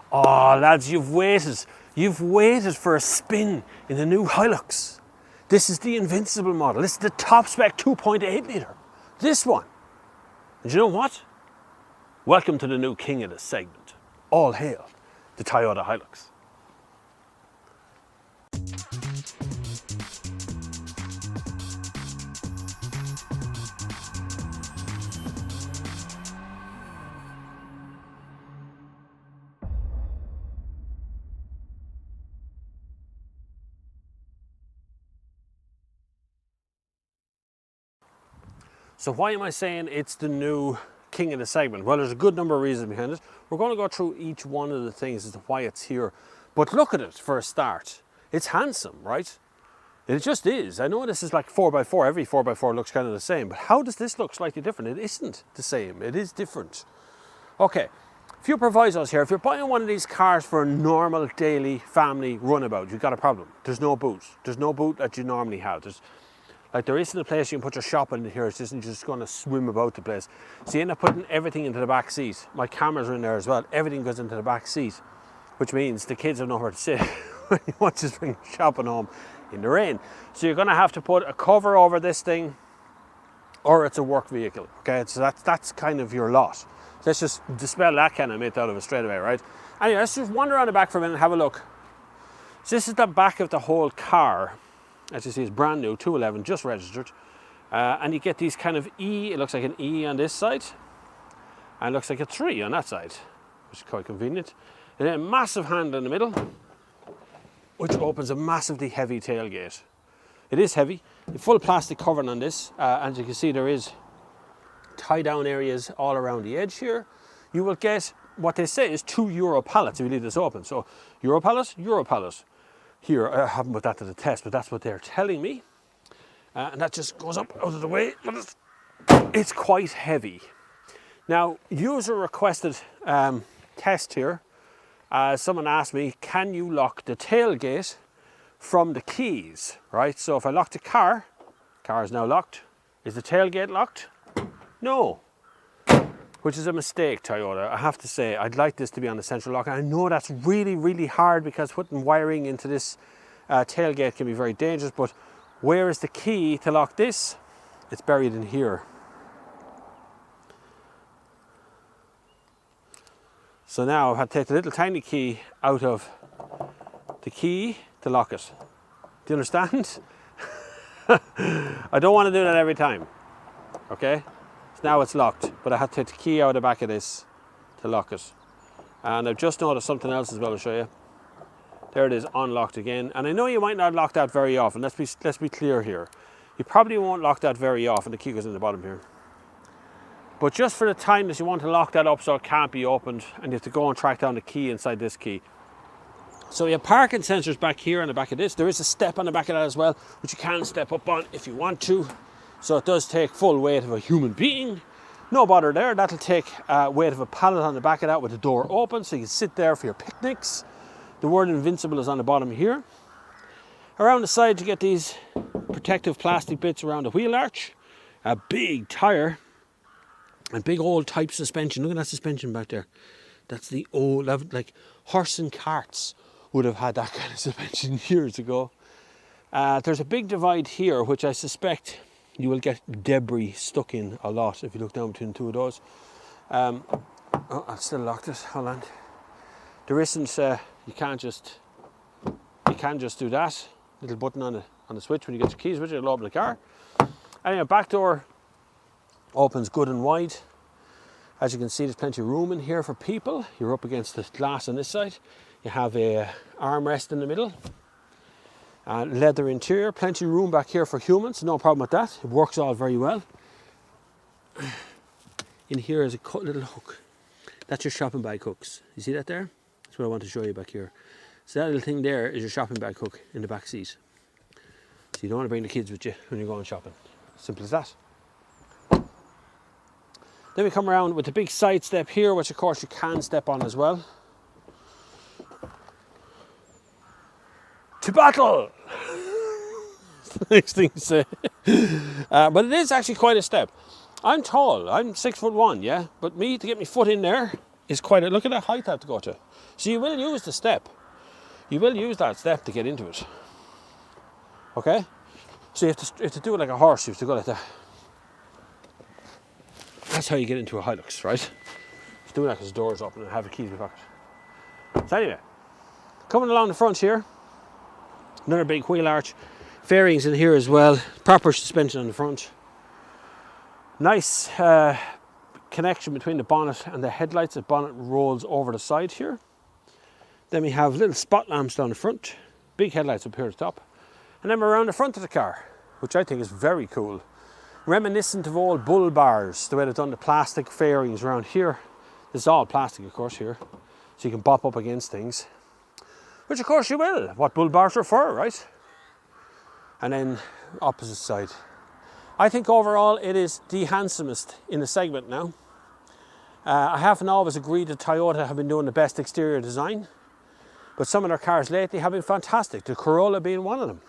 Oh, lads, you've waited. You've waited for a spin in the new HiLux. This is the Invincible model. This is the top spec 2.8 litre. This one. And you know what? Welcome to the new king of the segment. All hail the Toyota HiLux. So why am I saying it's the new king of the segment? Well, there's a good number of reasons behind it. We're going to go through each one of the things as to why it's here. But look at it for a start. It's handsome, right? It just is. I know this is like 4x4. Every 4x4 looks kind of the same. But how does this look slightly different? It isn't the same. It is different. Okay, a few provisos here. If you're buying one of these cars for a normal daily family runabout, you've got a problem. There's no boot. There's no boot that you normally have. There isn't a place you can put your shopping in here. It isn't just going to swim about the place. So you end up putting everything into the back seat. My cameras are in there as well. Everything goes into the back seat, which means the kids have nowhere to sit when you want to bring shopping home in the rain. So you're going to have to put a cover over this thing, or it's a work vehicle. Okay, so that's kind of your lot. Let's just dispel that kind of myth out of it straight away, right? Anyway, let's just wander around the back for a minute and have a look. So this is the back of the whole car. As you see, it's brand new, 211, just registered. And you get these kind of E, it looks like an E on this side, and it looks like a 3 on that side, which is quite convenient. And then a massive handle in the middle, which opens a massively heavy tailgate. It is heavy, a full plastic covering on this. As you can see, there is tie-down areas all around the edge here. You will get, what they say is 2 Euro pallets if you leave this open. So Euro pallet, Euro pallet. Here, I haven't put that to the test, but that's what they're telling me. And that just goes up out of the way. It's quite heavy. Now, user requested test here. Someone asked me, can you lock the tailgate from the keys, right? So if I lock the car is now locked. Is the tailgate locked? No. Which is a mistake, Toyota. I have to say, I'd like this to be on the central lock. And I know that's really, really hard because putting wiring into this tailgate can be very dangerous, but where is the key to lock this? It's buried in here. So now I've had to take the little tiny key out of the key to lock it. Do you understand? I don't want to do that every time, okay? Now it's locked, but I had to take the key out of the back of this to lock it. And I've just noticed something else as well to show you. There it is, unlocked again. And I know you might not lock that very often. Let's be clear here. You probably won't lock that very often. The key goes in the bottom here. But just for the time that you want to lock that up so it can't be opened, and you have to go and track down the key inside this key. So you have parking sensors back here on the back of this. There is a step on the back of that as well, which you can step up on if you want to. So it does take full weight of a human being. No bother there. That'll take weight of a pallet on the back of that with the door open, so you can sit there for your picnics. The word Invincible is on the bottom here. Around the side you get these protective plastic bits around the wheel arch. A big tyre and big old type suspension. Look at that suspension back there. That's the old, like horse and carts would have had that kind of suspension years ago. There's a big divide here, which I suspect you will get debris stuck in a lot if you look down between two of those. Oh, I've still locked it. Hold on. There isn't. You can just do that. Little button on the switch when you get your keys with you. It'll open the car. Anyway, back door opens good and wide. As you can see, there's plenty of room in here for people. You're up against the glass on this side. You have a armrest in the middle. Leather interior, plenty of room back here for humans, no problem with that. It works all very well. In here is a little hook. That's your shopping bag hooks. You see that there? That's what I want to show you back here. So that little thing there is your shopping bag hook in the back seat. So you don't want to bring the kids with you when you're going shopping. Simple as that. Then we come around with the big side step here, which of course you can step on as well. To battle! Next thing to say. But it is actually quite a step. I'm tall, I'm 6'1", yeah? But to get my foot in there, is quite a, look at that height I have to go to. So you will use the step. You will use that step to get into it. Okay? So you have to do it like a horse, you have to go like that. That's how you get into a Hilux, right? Just do that because the door's open and I have a key in my pocket. So anyway, coming along the front here, another big wheel arch. Fairings in here as well. Proper suspension on the front. Nice connection between the bonnet and the headlights. The bonnet rolls over the side here. Then we have little spot lamps down the front. Big headlights up here at the top. And then we're around the front of the car, which I think is very cool. Reminiscent of old bull bars, the way they've done the plastic fairings around here. This is all plastic, of course, here. So you can bop up against things. Which, of course, you will. What bull bars are for, right? And then opposite side. I think overall it is the handsomest in the segment now. I haven't always agreed that Toyota have been doing the best exterior design, but some of their cars lately have been fantastic. The Corolla being one of them.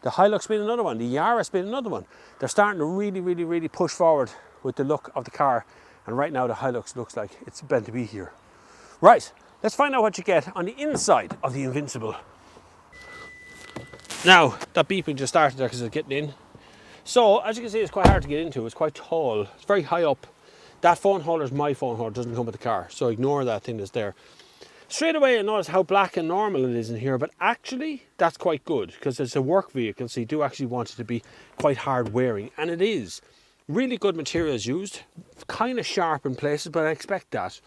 The Hilux being another one. The Yaris being another one. They're starting to really push forward with the look of the car. And right now the Hilux looks like it's meant to be here. Right, let's find out what you get on the inside of the Invincible. Now, that beeping just started there because it's getting in. So, as you can see, it's quite hard to get into. It's quite tall. It's very high up. That phone holder is my phone holder. It doesn't come with the car. So ignore that thing that's there. Straight away, I notice how black and normal it is in here. But actually, that's quite good because it's a work vehicle. So you do actually want it to be quite hard wearing. And it is. Really good materials used. Kind of sharp in places, but I expect that.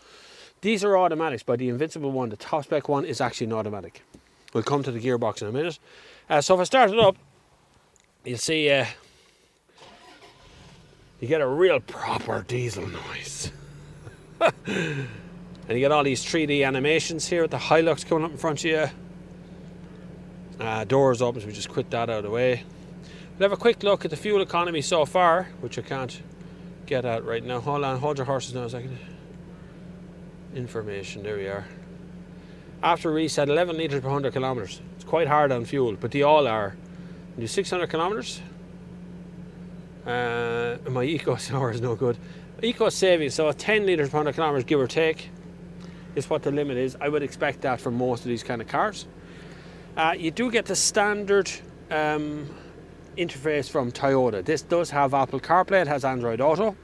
These are automatics. By the Invincible one, the top spec one is actually an automatic. We'll come to the gearbox in a minute. So if I start it up, you'll see you get a real proper diesel noise. And you get all these 3D animations here with the Hilux coming up in front of you. Doors open, so we just quit that out of the way. We'll have a quick look at the fuel economy so far, which I can't get at right now. Hold on, hold your horses now a second. Information, there we are. After reset, 11 litres per 100 kilometres. It's quite hard on fuel, but they all are. Do 600 kilometres. My eco hour is no good. Eco saving, so 10 litres per 100 kilometres, give or take, is what the limit is. I would expect that for most of these kind of cars. You do get the standard interface from Toyota. This does have Apple CarPlay, it has Android Auto.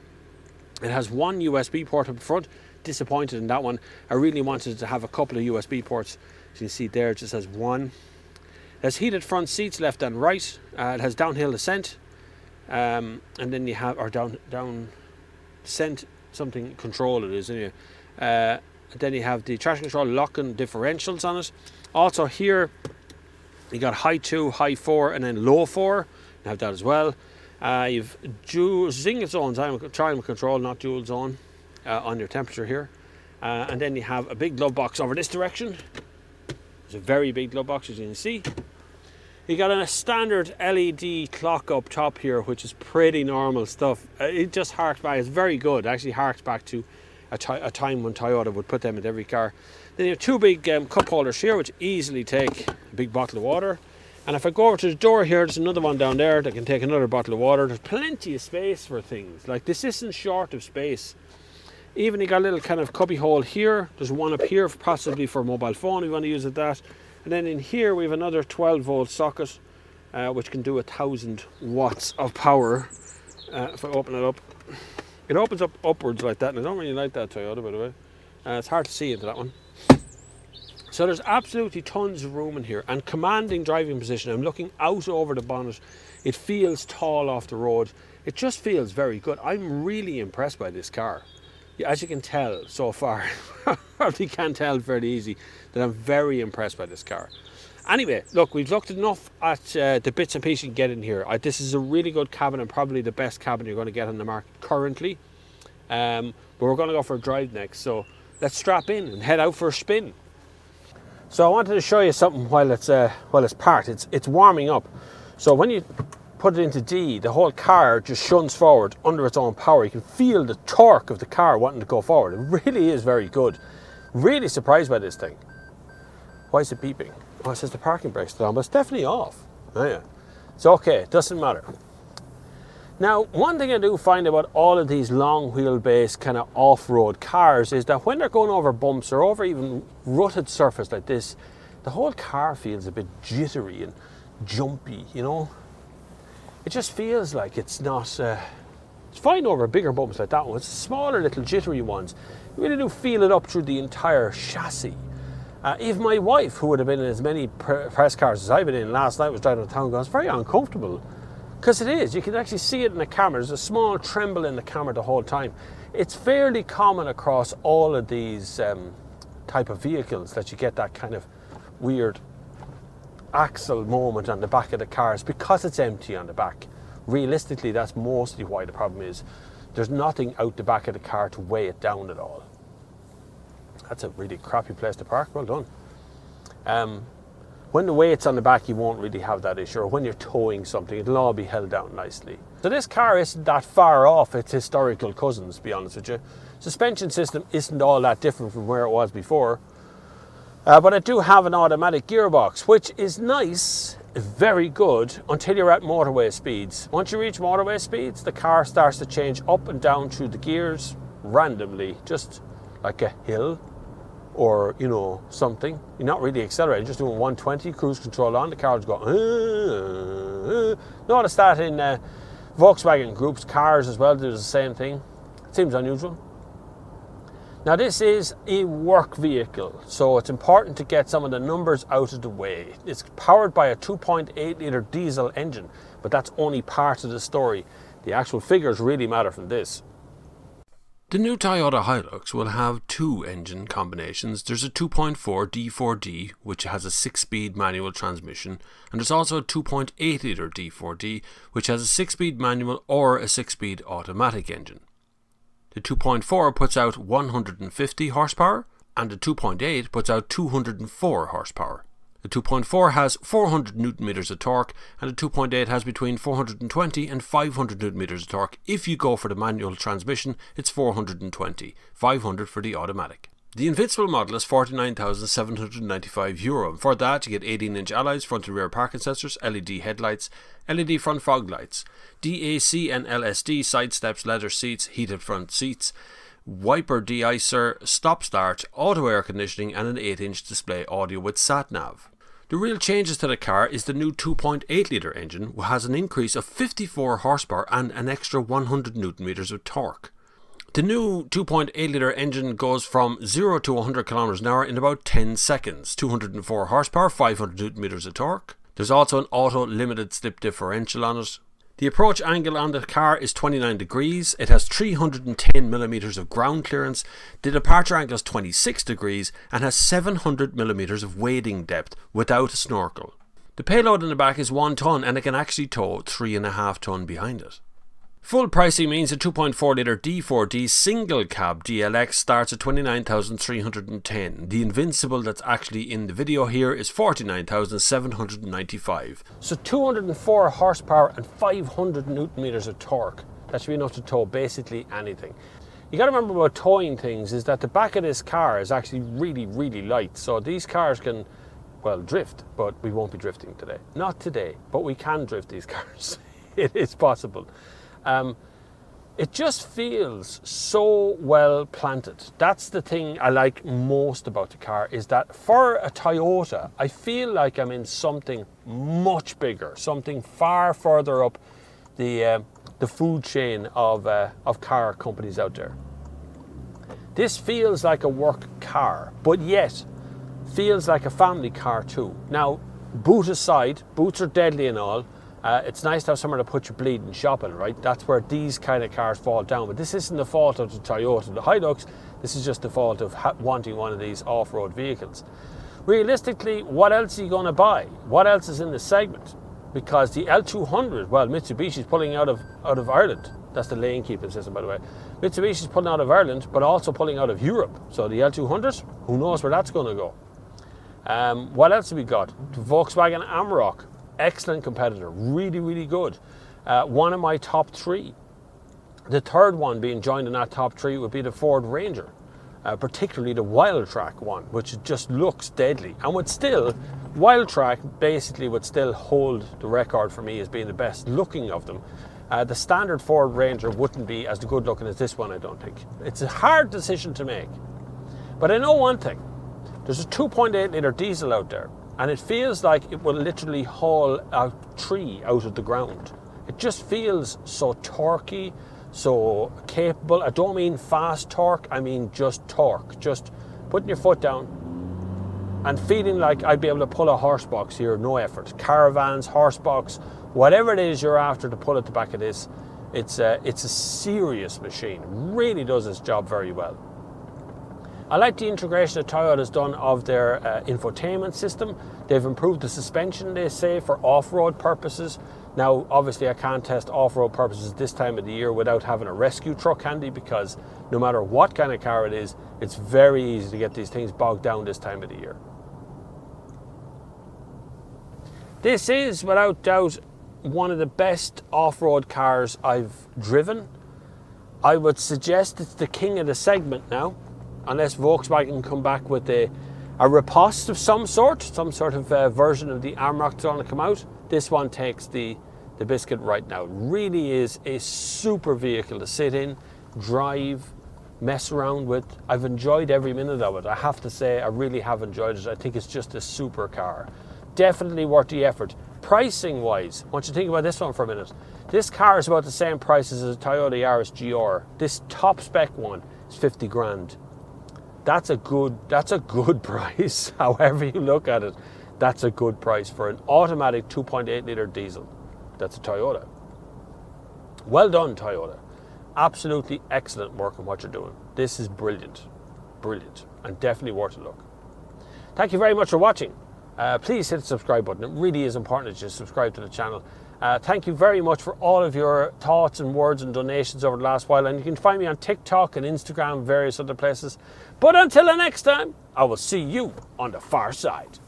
It has one USB port up front. Disappointed in that one. I really wanted to have a couple of USB ports. As you can see there, it just has one. It has heated front seats left and right. It has downhill descent. And then you have, or down descent something control it is, anyway. Then you have the traction control, locking differentials on it. Also here, you got high 2, high 4, and then low 4. You have that as well. You've single zone time control, not dual zone, on your temperature here. And then you have a big glove box over this direction. It's a very big glove box, as you can see. You got a standard LED clock up top here, which is pretty normal stuff. It just harks back. It's very good. It actually harks back to a time when Toyota would put them in every car. Then you have two big cup holders here, which easily take a big bottle of water. And if I go over to the door here, there's another one down there that can take another bottle of water. There's plenty of space for things. Like, this isn't short of space. Even you got a little kind of cubby hole here. There's one up here, possibly for a mobile phone if you want to use it that. And then in here we have another 12 volt socket, which can do 1000 watts of power. If I open it up, it opens up upwards like that. And I don't really like that Toyota, by the way. It's hard to see into that one. So there's absolutely tons of room in here and commanding driving position. I'm looking out over the bonnet. It feels tall off the road. It just feels very good. I'm really impressed by this car. As you can tell so far, probably can't tell fairly easy, that I'm very impressed by this car. Anyway, look, we've looked enough at the bits and pieces you can get in here. This is a really good cabin and probably the best cabin you're going to get on the market currently. But we're going to go for a drive next. So let's strap in and head out for a spin. So I wanted to show you something while it's parked. It's warming up. So when you put it into D, the whole car just shunts forward under its own power. You can feel the torque of the car wanting to go forward. It really is very good. Really surprised by this thing. Why is it beeping? Oh, it says the parking brake's still on, but it's definitely off. Oh yeah. It's okay, it doesn't matter. Now, one thing I do find about all of these long wheelbase kind of off-road cars is that when they're going over bumps or over even rutted surface like this, the whole car feels a bit jittery and jumpy, you know. It just feels like it's not, it's fine over bigger bumps like that one. It's smaller little jittery ones. You really do feel it up through the entire chassis. Even my wife, who would have been in as many press cars as I've been in last night, was driving to town going, it's very uncomfortable. Because it is, you can actually see it in the camera. There's a small tremble in the camera the whole time. It's fairly common across all of these type of vehicles that you get that kind of weird axle moment on the back of the cars because it's empty on the back. Realistically, that's mostly why the problem is. There's nothing out the back of the car to weigh it down at all. That's a really crappy place to park, well done. When the weight's on the back, you won't really have that issue, or when you're towing something, it'll all be held down nicely. So this car isn't that far off its historical cousins, to be honest with you. Suspension system isn't all that different from where it was before. But I do have an automatic gearbox, which is nice, very good, until you're at motorway speeds. Once you reach motorway speeds, the car starts to change up and down through the gears randomly, just like a hill or, you know, something. You're not really accelerating, just doing 120, cruise control on, the car's going, Notice that in Volkswagen Group's cars as well, there's the same thing. It seems unusual. Now this is a work vehicle, so it's important to get some of the numbers out of the way. It's powered by a 2.8 litre diesel engine, but that's only part of the story. The actual figures really matter from this. The new Toyota HiLux will have two engine combinations. There's a 2.4 D4D, which has a 6-speed manual transmission, and there's also a 2.8 litre D4D, which has a 6-speed manual or a 6-speed automatic engine. The 2.4 puts out 150 horsepower, and the 2.8 puts out 204 horsepower. The 2.4 has 400 newton meters of torque, and the 2.8 has between 420 and 500 newton meters of torque. If you go for the manual transmission, it's 420, 500 for the automatic. The Invincible model is €49,795, and for that you get 18-inch alloys, front and rear parking sensors, LED headlights, LED front fog lights, DAC and LSD side steps, leather seats, heated front seats, wiper de-icer, stop-start, auto air conditioning, and an 8-inch display audio with sat-nav. The real changes to the car is the new 2.8 litre engine, which has an increase of 54 horsepower and an extra 100 newton meters of torque. The new 2.8 litre engine goes from 0 to 100 km an hour in about 10 seconds, 204 horsepower, 500 newton meters of torque. There's also an auto limited slip differential on it. The approach angle on the car is 29 degrees, it has 310 millimeters of ground clearance, the departure angle is 26 degrees and has 700 millimeters of wading depth without a snorkel. The payload in the back is 1 tonne and it can actually tow 3.5 tonne behind it. Full pricing means a 2.4 litre D4D single cab DLX starts at $29,310. The Invincible that's actually in the video here is $49,795. So 204 horsepower and 500 newton meters of torque. That should be enough to tow basically anything. You got to remember about towing things is that the back of this car is actually really, really light. So these cars can, well, drift, but we won't be drifting today. Not today, but we can drift these cars. It is possible. It just feels so well planted. That's the thing I like most about the car, is that for a Toyota, I feel like I'm in something much bigger, something far further up the food chain of car companies out there. This feels like a work car, but yet feels like a family car too. Now, boot aside, boots are deadly and all. It's nice to have somewhere to put your bleeding shopping, right? That's where these kind of cars fall down. But this isn't the fault of the Toyota, the HiLux. This is just the fault of wanting one of these off-road vehicles. Realistically, what else are you going to buy? What else is in the segment? Because the L200, well, Mitsubishi's pulling out of Ireland. That's the lane keeping system, by the way. Mitsubishi's pulling out of Ireland, but also pulling out of Europe. So the L200, who knows where that's going to go? What else have we got? The Volkswagen Amarok. Excellent competitor, really, really good. One of my top 3. The third one being joined in that top 3 would be the Ford Ranger, particularly the Wildtrak one, which just looks deadly. And Wildtrak basically would still hold the record for me as being the best looking of them. The standard Ford Ranger wouldn't be as good looking as this one, I don't think. It's a hard decision to make. But I know one thing. There's a 2.8 litre diesel out there, and it feels like it will literally haul a tree out of the ground. It just feels so torquey, so capable. I don't mean fast torque, I mean just torque. Just putting your foot down and feeling like I'd be able to pull a horse box here, no effort. Caravans, horse box, whatever it is you're after to pull at the back of this, it's a serious machine. It really does its job very well. I like the integration that Toyota's done of their infotainment system. They've improved the suspension, they say, for off-road purposes. Now, obviously, I can't test off-road purposes this time of the year without having a rescue truck handy, because no matter what kind of car it is, it's very easy to get these things bogged down this time of the year. This is, without doubt, one of the best off-road cars I've driven. I would suggest it's the king of the segment now, unless Volkswagen come back with a riposte of some sort of version of the Amarok that's going to come out. This one takes the biscuit right now. It really is a super vehicle to sit in, drive, mess around with. I've enjoyed every minute of it. I have to say, I really have enjoyed it. I think it's just a super car. Definitely worth the effort. Pricing wise, I want you to think about this one for a minute. This car is about the same price as a Toyota Yaris GR. This top spec one is 50 grand. That's a good price. However you look at it, that's a good price for an automatic 2.8 litre diesel. That's a Toyota. Well done, Toyota. Absolutely excellent work on what you're doing. This is brilliant. Brilliant. And definitely worth a look. Thank you very much for watching. Please hit the subscribe button. It really is important that you subscribe to the channel. Thank you very much for all of your thoughts and words and donations over the last while. And you can find me on TikTok and Instagram, various other places. But until the next time, I will see you on the far side.